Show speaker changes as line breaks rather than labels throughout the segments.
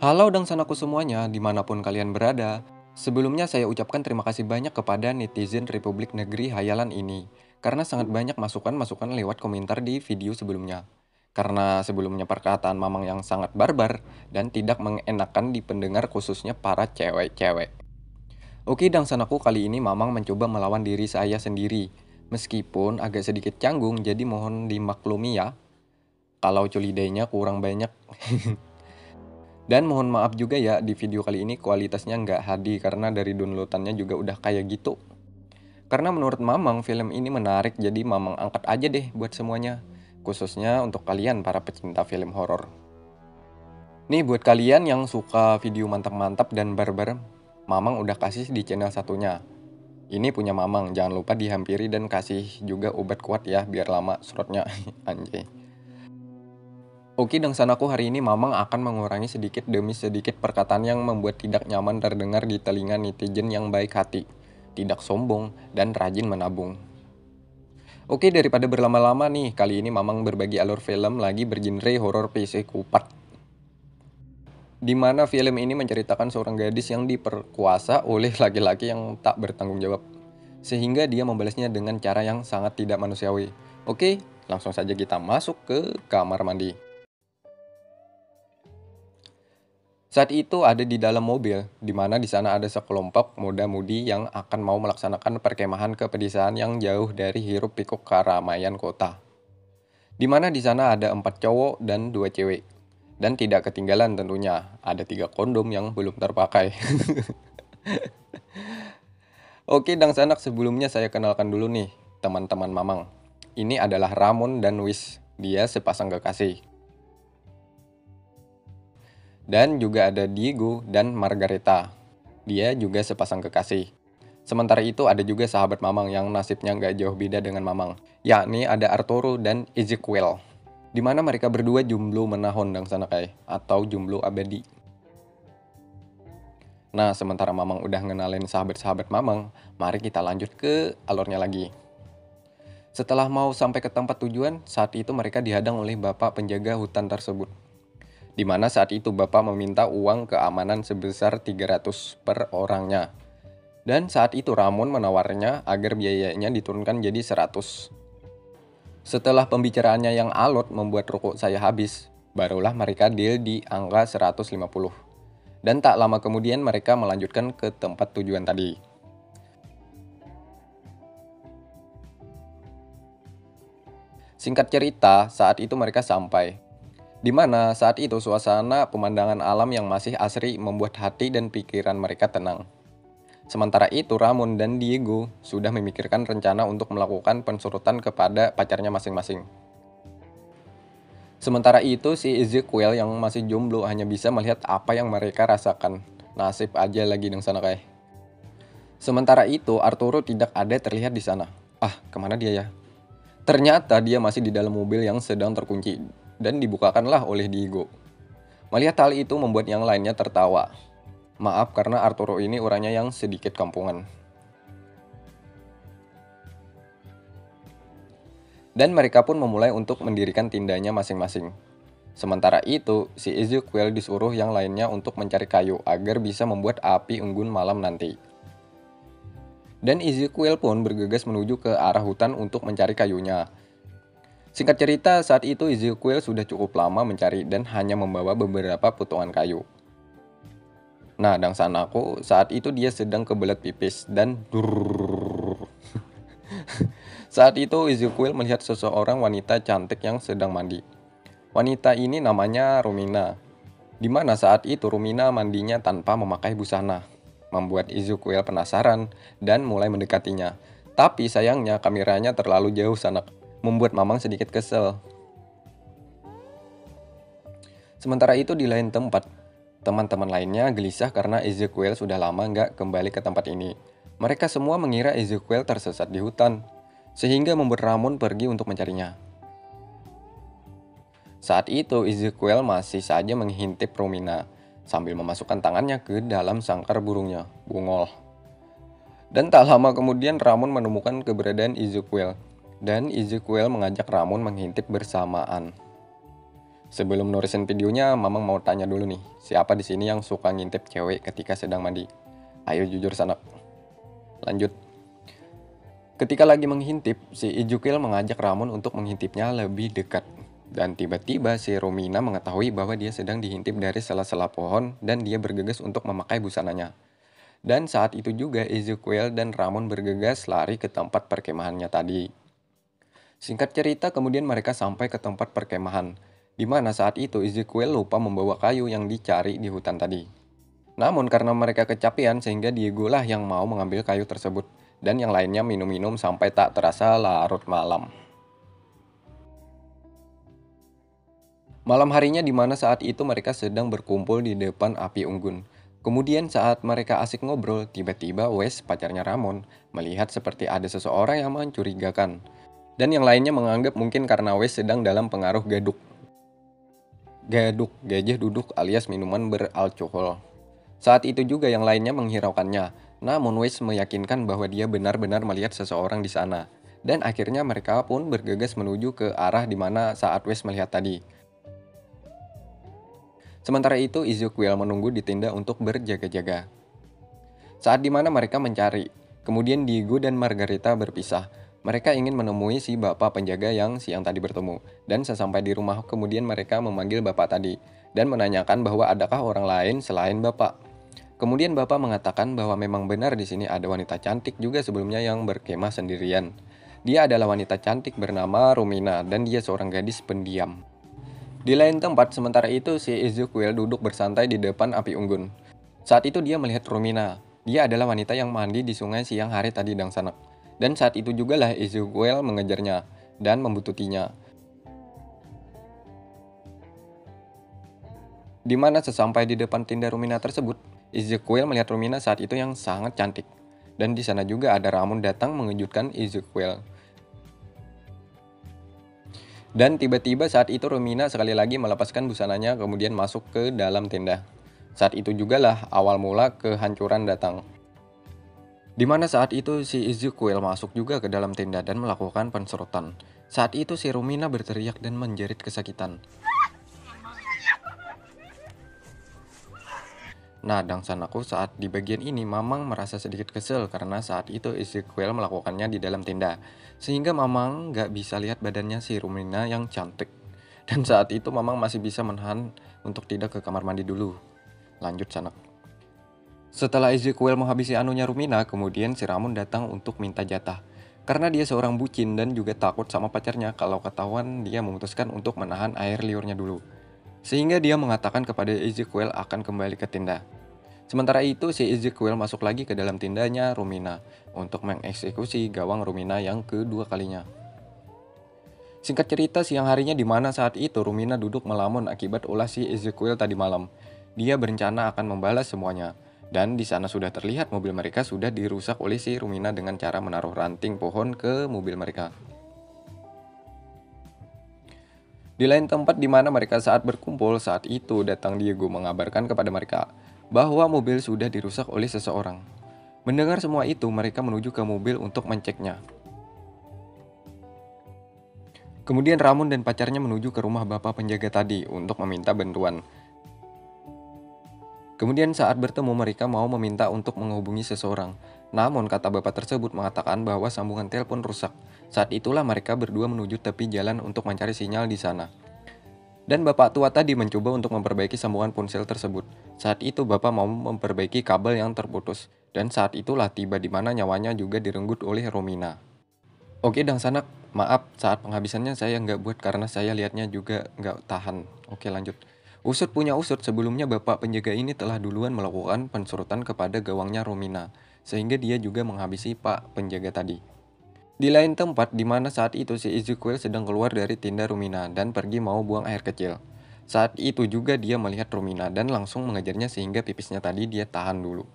Halo dangsanaku semuanya, dimanapun kalian berada. Sebelumnya saya ucapkan terima kasih banyak kepada netizen Republik Negeri Hayalan ini, karena sangat banyak masukan-masukan lewat komentar di video sebelumnya. Karena sebelumnya perkataan Mamang yang sangat barbar dan tidak mengenakan di pendengar khususnya para cewek-cewek. Oke dangsanaku kali ini Mamang mencoba melawan diri saya sendiri. Meskipun agak sedikit canggung, jadi mohon dimaklumi ya. Kalau culidainya kurang banyak. Dan mohon maaf juga ya, di video kali ini kualitasnya nggak HD karena dari downloadannya juga udah kayak gitu. Karena menurut Mamang film ini menarik, jadi Mamang angkat aja deh buat semuanya. Khususnya untuk kalian para pecinta film horor. Nih buat kalian yang suka video mantap-mantap dan barbar, Mamang udah kasih di channel satunya. Ini punya Mamang, jangan lupa dihampiri dan kasih juga obat kuat ya biar lama slotnya. Anjay. Oke, dangsanaku hari ini Mamang akan mengurangi sedikit demi sedikit perkataan yang membuat tidak nyaman terdengar di telinga netizen yang baik hati, tidak sombong, dan rajin menabung. Oke, daripada berlama-lama nih, kali ini Mamang berbagi alur film lagi bergenre horor psikopat. Di mana film ini menceritakan seorang gadis yang diperkuasa oleh laki-laki yang tak bertanggung jawab. Sehingga dia membalasnya dengan cara yang sangat tidak manusiawi. Oke, langsung saja kita masuk ke kamar mandi. Saat itu ada di dalam mobil, di mana di sana ada sekelompok muda-mudi yang akan mau melaksanakan perkemahan ke pedesaan yang jauh dari hiruk pikuk keramaian kota. Di mana di sana ada 4 cowok dan 2 cewek. Dan tidak ketinggalan tentunya, ada 3 kondom yang belum terpakai. Oke, dangsanak sebelumnya saya kenalkan dulu nih, teman-teman Mamang. Ini adalah Ramon dan Wis, dia sepasang kekasih. Dan juga ada Diego dan Margareta. Dia juga sepasang kekasih. Sementara itu ada juga sahabat Mamang yang nasibnya nggak jauh beda dengan Mamang, yakni ada Arturo dan Ezekiel. Di mana mereka berdua jomblo menahun dangsanakai atau jomblo abadi. Nah, sementara Mamang udah ngenalin sahabat-sahabat Mamang, mari kita lanjut ke alurnya lagi. Setelah mau sampai ke tempat tujuan, saat itu mereka dihadang oleh bapak penjaga hutan tersebut. Di mana saat itu bapak meminta uang keamanan sebesar 300 per orangnya. Dan saat itu Ramon menawarnya agar biayanya diturunkan jadi 100. Setelah pembicaraannya yang alot membuat rokok saya habis, barulah mereka deal di angka 150. Dan tak lama kemudian mereka melanjutkan ke tempat tujuan tadi. Singkat cerita, saat itu mereka sampai. Di mana saat itu suasana pemandangan alam yang masih asri membuat hati dan pikiran mereka tenang. Sementara itu Ramon dan Diego sudah memikirkan rencana untuk melakukan pensurutan kepada pacarnya masing-masing. Sementara itu si Ezekiel yang masih jomblo hanya bisa melihat apa yang mereka rasakan. Nasib aja lagi deng sana kayak. Sementara itu Arturo tidak ada terlihat di sana. Ah, kemana dia ya? Ternyata dia masih di dalam mobil yang sedang terkunci dan dibukakanlah oleh Diego. Melihat hal itu membuat yang lainnya tertawa. Maaf karena Arturo ini orangnya yang sedikit kampungan. Dan mereka pun memulai untuk mendirikan tindanya masing-masing. Sementara itu, si Ezekiel disuruh yang lainnya untuk mencari kayu agar bisa membuat api unggun malam nanti. Dan Ezekiel pun bergegas menuju ke arah hutan untuk mencari kayunya. Singkat cerita, saat itu Ezekiel sudah cukup lama mencari dan hanya membawa beberapa potongan kayu. Nah, dangsanaku saat itu dia sedang kebelet pipis dan durrrr. Saat itu Ezekiel melihat seseorang wanita cantik yang sedang mandi. Wanita ini namanya Romina. Di mana saat itu Romina mandinya tanpa memakai busana. Membuat Ezekiel penasaran dan mulai mendekatinya. Tapi sayangnya kameranya terlalu jauh sana, membuat Mamang sedikit kesel. Sementara itu di lain tempat, teman-teman lainnya gelisah karena Ezekiel sudah lama nggak kembali ke tempat ini. Mereka semua mengira Ezekiel tersesat di hutan, sehingga membuat Ramon pergi untuk mencarinya. Saat itu Ezekiel masih saja menghintip Romina, sambil memasukkan tangannya ke dalam sangkar burungnya, bungol. Dan tak lama kemudian Ramon menemukan keberadaan Ezekiel, dan Ezekiel mengajak Ramon menghintip bersamaan. Sebelum nulisin videonya, Mamang mau tanya dulu nih, siapa di sini yang suka ngintip cewek ketika sedang mandi? Ayo jujur sana. Lanjut. Ketika lagi menghintip, si Ijukil mengajak Ramon untuk menghintipnya lebih dekat. Dan tiba-tiba si Romina mengetahui bahwa dia sedang dihintip dari sela-sela pohon dan dia bergegas untuk memakai busananya. Dan saat itu juga Ezekiel dan Ramon bergegas lari ke tempat perkemahannya tadi. Singkat cerita, kemudian mereka sampai ke tempat perkemahan, di mana saat itu Ezekiel lupa membawa kayu yang dicari di hutan tadi. Namun karena mereka kecapean sehingga Diego lah yang mau mengambil kayu tersebut, dan yang lainnya minum-minum sampai tak terasa larut malam. Malam harinya di mana saat itu mereka sedang berkumpul di depan api unggun. Kemudian saat mereka asik ngobrol, tiba-tiba Wes, pacarnya Ramon, melihat seperti ada seseorang yang mencurigakan. Dan yang lainnya menganggap mungkin karena Wes sedang dalam pengaruh gaduk. Gaduk, gajah duduk alias minuman beralkohol. Saat itu juga yang lainnya menghiraukannya. Namun Wes meyakinkan bahwa dia benar-benar melihat seseorang di sana. Dan akhirnya mereka pun bergegas menuju ke arah di mana saat Wes melihat tadi. Sementara itu, Ezekiel menunggu di tenda untuk berjaga-jaga. Saat di mana mereka mencari, kemudian Diego dan Margarita berpisah. Mereka ingin menemui si bapak penjaga yang siang tadi bertemu. Dan sesampai di rumah, kemudian mereka memanggil bapak tadi dan menanyakan bahwa adakah orang lain selain bapak. Kemudian bapak mengatakan bahwa memang benar di sini ada wanita cantik juga sebelumnya yang berkemah sendirian. Dia adalah wanita cantik bernama Romina dan dia seorang gadis pendiam. Di lain tempat, sementara itu si Ezekiel duduk bersantai di depan api unggun. Saat itu dia melihat Romina. Dia adalah wanita yang mandi di sungai siang hari tadi dan sanak. Dan saat itu juga lah Ezekiel mengejarnya dan membuntutinya. Di mana sesampai di depan tenda Romina tersebut, Ezekiel melihat Romina saat itu yang sangat cantik. Dan di sana juga ada Ramon datang mengejutkan Ezekiel. Dan tiba-tiba saat itu Romina sekali lagi melepaskan busananya kemudian masuk ke dalam tenda. Saat itu juga lah awal mula kehancuran datang. Di mana saat itu si Ezekiel masuk juga ke dalam tenda dan melakukan penserotan. Saat itu si Romina berteriak dan menjerit kesakitan. Nah, dangsanku saat di bagian ini Mamang merasa sedikit kesel karena saat itu Ezekiel melakukannya di dalam tenda. Sehingga Mamang gak bisa lihat badannya si Romina yang cantik. Dan saat itu Mamang masih bisa menahan untuk tidak ke kamar mandi dulu. Lanjut sanak. Setelah Ezekiel menghabisi anunya Romina, kemudian si Ramon datang untuk minta jatah. Karena dia seorang bucin dan juga takut sama pacarnya kalau ketahuan dia memutuskan untuk menahan air liurnya dulu. Sehingga dia mengatakan kepada Ezekiel akan kembali ke tenda. Sementara itu si Ezekiel masuk lagi ke dalam tendanya Romina untuk mengeksekusi gawang Romina yang kedua kalinya. Singkat cerita siang harinya di mana saat itu Romina duduk melamun akibat ulah si Ezekiel tadi malam. Dia berencana akan membalas semuanya. Dan di sana sudah terlihat mobil mereka sudah dirusak oleh si Romina dengan cara menaruh ranting pohon ke mobil mereka. Di lain tempat di mana mereka saat berkumpul, saat itu datang Diego mengabarkan kepada mereka bahwa mobil sudah dirusak oleh seseorang. Mendengar semua itu, mereka menuju ke mobil untuk menceknya. Kemudian Ramon dan pacarnya menuju ke rumah bapak penjaga tadi untuk meminta bantuan. Kemudian saat bertemu mereka mau meminta untuk menghubungi seseorang. Namun kata bapak tersebut mengatakan bahwa sambungan telepon rusak. Saat itulah mereka berdua menuju tepi jalan untuk mencari sinyal di sana. Dan bapak tua tadi mencoba untuk memperbaiki sambungan ponsel tersebut. Saat itu bapak mau memperbaiki kabel yang terputus. Dan saat itulah tiba di mana nyawanya juga direnggut oleh Romina. Oke Dang Sanak, maaf saat penghabisannya saya nggak buat karena saya lihatnya juga nggak tahan. Oke lanjut. Usut punya usut, sebelumnya bapak penjaga ini telah duluan melakukan pensurutan kepada gawangnya Romina, sehingga dia juga menghabisi pak penjaga tadi. Di lain tempat, di mana saat itu si Ezekiel sedang keluar dari tenda Romina dan pergi mau buang air kecil. Saat itu juga dia melihat Romina dan langsung mengejarnya sehingga pipisnya tadi dia tahan dulu.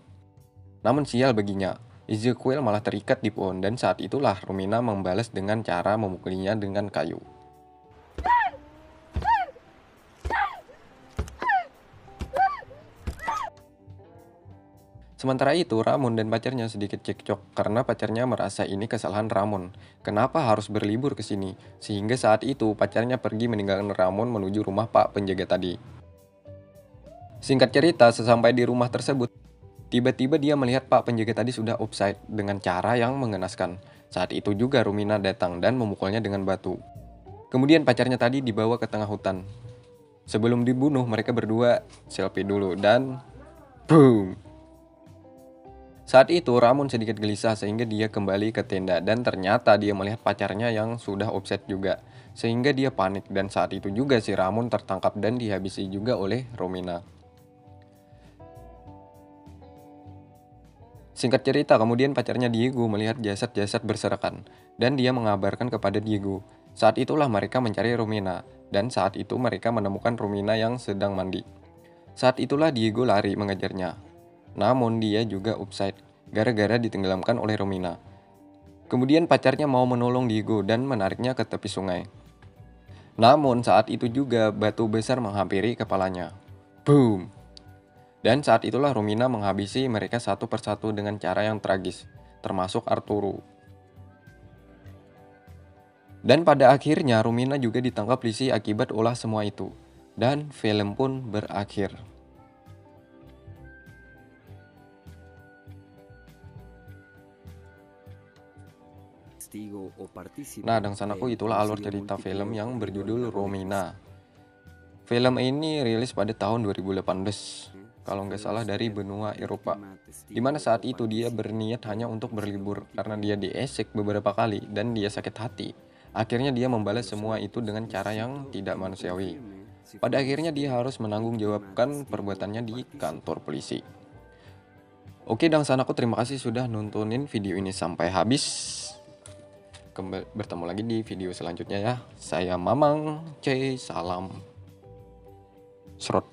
Namun sial baginya, Ezekiel malah terikat di pohon dan saat itulah Romina membalas dengan cara memukulinya dengan kayu. Sementara itu, Ramon dan pacarnya sedikit cekcok karena pacarnya merasa ini kesalahan Ramon. Kenapa harus berlibur ke sini? Sehingga saat itu pacarnya pergi meninggalkan Ramon menuju rumah Pak penjaga tadi. Singkat cerita, sesampai di rumah tersebut, tiba-tiba dia melihat Pak penjaga tadi sudah offside dengan cara yang mengenaskan. Saat itu juga Romina datang dan memukulnya dengan batu. Kemudian pacarnya tadi dibawa ke tengah hutan. Sebelum dibunuh, mereka berdua selfie dulu dan boom. Saat itu Ramon sedikit gelisah sehingga dia kembali ke tenda dan ternyata dia melihat pacarnya yang sudah offset juga. Sehingga dia panik dan saat itu juga si Ramon tertangkap dan dihabisi juga oleh Romina. Singkat cerita, kemudian pacarnya Diego melihat jasad-jasad berserakan dan dia mengabarkan kepada Diego. Saat itulah mereka mencari Romina dan saat itu mereka menemukan Romina yang sedang mandi. Saat itulah Diego lari mengejarnya. Namun dia juga offside gara-gara ditenggelamkan oleh Romina. Kemudian pacarnya mau menolong Diego dan menariknya ke tepi sungai. Namun saat itu juga batu besar menghampiri kepalanya. Boom! Dan saat itulah Romina menghabisi mereka satu persatu dengan cara yang tragis, termasuk Arturo. Dan pada akhirnya Romina juga ditangkap polisi akibat olah semua itu. Dan film pun berakhir. Nah, dan sanaku itulah alur cerita film yang berjudul Romina. Film ini rilis pada tahun 2018, kalau nggak salah dari benua Eropa. Dimana saat itu dia berniat hanya untuk berlibur karena dia diesek beberapa kali dan dia sakit hati. Akhirnya dia membalas semua itu dengan cara yang tidak manusiawi. Pada akhirnya dia harus menanggung jawabkan perbuatannya di kantor polisi. Oke, dan sanaku terima kasih sudah nontonin video ini sampai habis. Bertemu lagi di video selanjutnya ya. Saya Mamang C. Salam Srot.